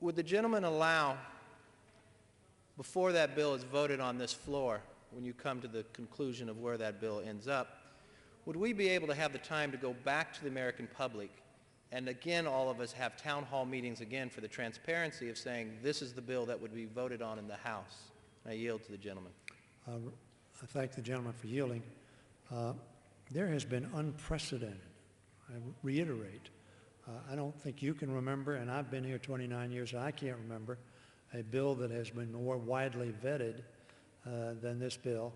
Would the gentleman allow, before that bill is voted on this floor, when you come to the conclusion of where that bill ends up, would we be able to have the time to go back to the American public and again all of us have town hall meetings again for the transparency of saying this is the bill that would be voted on in the House? I yield to the gentleman. I thank the gentleman for yielding. There has been unprecedented, I reiterate, I don't think you can remember, and I've been here 29 years, and I can't remember, a bill that has been more widely vetted than this bill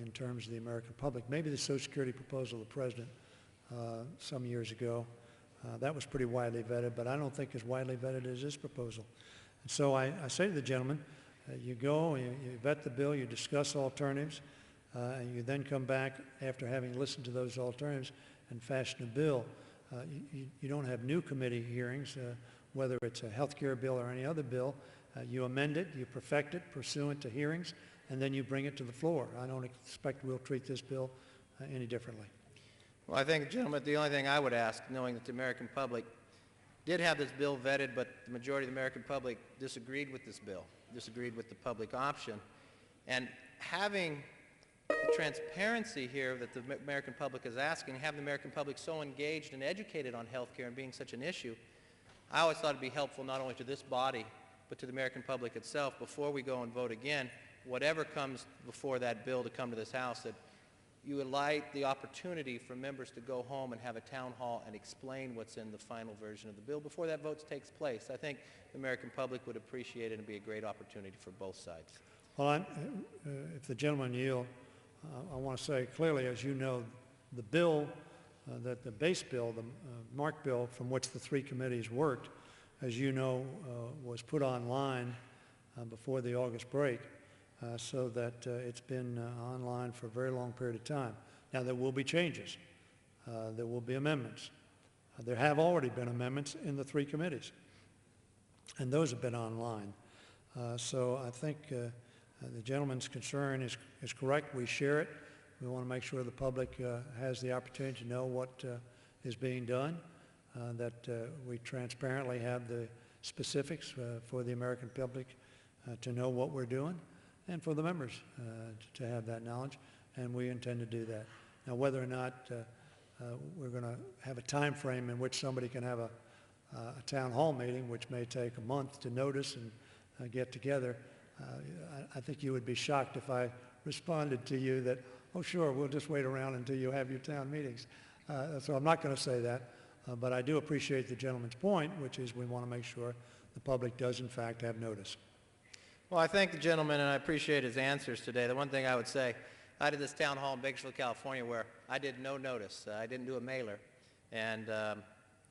in terms of the American public. Maybe the Social Security proposal of the President some years ago, that was pretty widely vetted, but I don't think as widely vetted as this proposal. And so I say to the gentleman, you go, you vet the bill, you discuss alternatives, and you then come back after having listened to those alternatives and fashion a bill. You don't have new committee hearings, whether it's a health care bill or any other bill. You amend it, you perfect it pursuant to hearings, and then you bring it to the floor. I don't expect we'll treat this bill any differently. Well, I think, gentlemen, the only thing I would ask, knowing that the American public did have this bill vetted, but the majority of the American public disagreed with this bill, disagreed with the public option, and having the transparency here that the American public is asking, have the American public so engaged and educated on health care and being such an issue, I always thought it would be helpful not only to this body, but to the American public itself, before we go and vote again, whatever comes before that bill to come to this House, that you would like the opportunity for members to go home and have a town hall and explain what's in the final version of the bill before that vote takes place. I think the American public would appreciate it and be a great opportunity for both sides. Well, if the gentleman yield, I want to say clearly, as you know, the bill, the base bill, the marked bill from which the three committees worked, as you know, was put online before the August break, so that it's been online for a very long period of time. Now, there will be changes. There will be amendments. There have already been amendments in the three committees, and those have been online. So I think the gentleman's concern is correct. We share it. We want to make sure the public has the opportunity to know what is being done, that we transparently have the specifics for the American public to know what we're doing, and for the members to have that knowledge, and we intend to do that. Now, whether or not we're going to have a time frame in which somebody can have a town hall meeting, which may take a month to notice and get together, I think you would be shocked if I responded to you that, oh, sure, we'll just wait around until you have your town meetings. So I'm not going to say that, but I do appreciate the gentleman's point, which is we want to make sure the public does, in fact, have notice. Well, I thank the gentleman, and I appreciate his answers today. The one thing I would say, I did this town hall in Bakersfield, California, where I did no notice. I didn't do a mailer, and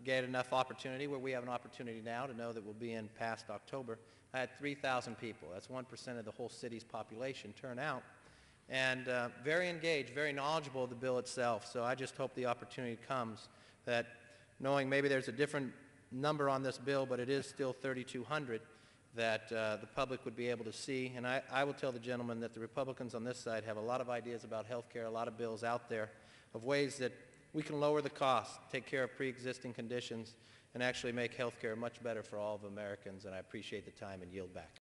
get enough opportunity where we have an opportunity now to know that we'll be in past October. I had 3,000 people. That's 1% of the whole city's population turn out, and very engaged, very knowledgeable of the bill itself. So I just hope the opportunity comes that, knowing maybe there's a different number on this bill, but it is still 3,200, that the public would be able to see. And I will tell the gentleman that the Republicans on this side have a lot of ideas about health care, a lot of bills out there of ways that we can lower the cost, take care of pre-existing conditions, and actually make health care much better for all of Americans. And I appreciate the time and yield back.